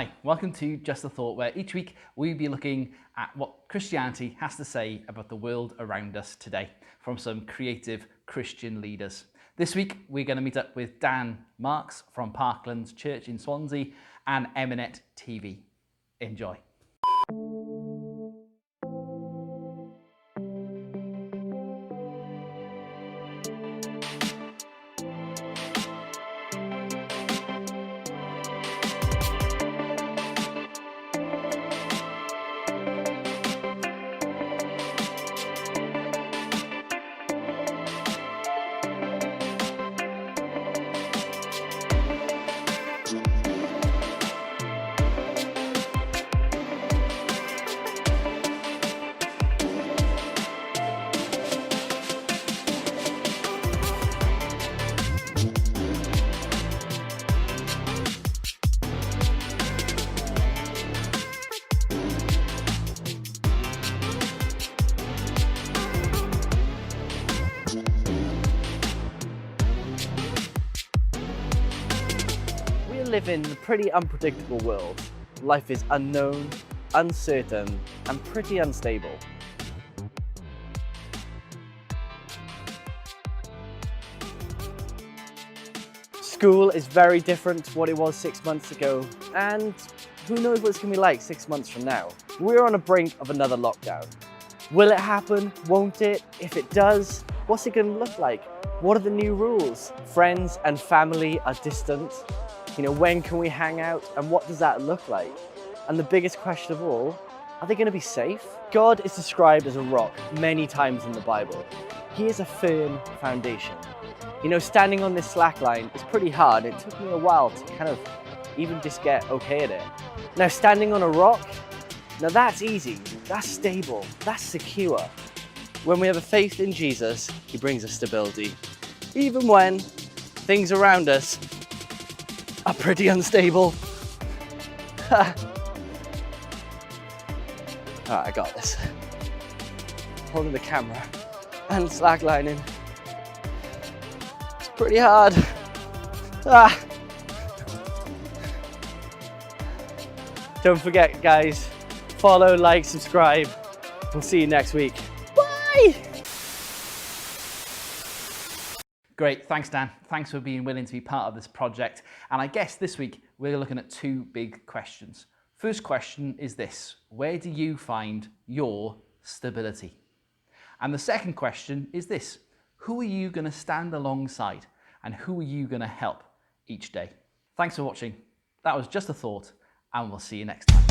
Hi, welcome to Just a Thought, where each week we'll be looking at what Christianity has to say about the world around us today from some creative Christian leaders. This week we're going to meet up with Dan Marks from Parklands Church in Swansea and EmanateTV. Enjoy. We live in a pretty unpredictable world. Life is unknown, uncertain, and pretty unstable. School is very different to what it was 6 months ago, and who knows what it's going to be like 6 months from now. We're on the brink of another lockdown. Will it happen? Won't it? If it does, what's it going to look like? What are the new rules? Friends and family are distant. When can we hang out and what does that look like? And the biggest question of all, are they going to be safe? God is described as a rock many times in the Bible. He is a firm foundation. Standing on this slack line is pretty hard. It took me a while to kind of even just get okay at it. Now, standing on a rock, now that's easy, that's stable, that's secure. When we have a faith in Jesus, He brings us stability. Even when things around us are pretty unstable. Alright, I got this. Holding the camera and slacklining. It's pretty hard. Don't forget, guys, follow, like, subscribe. We'll see you next week. Bye! Great, thanks Dan. Thanks for being willing to be part of this project. And I guess this week we're looking at two big questions. First question is this: where do you find your stability? And the second question is this: who are you going to stand alongside and who are you going to help each day? Thanks for watching. That was Just a Thought, and we'll see you next time.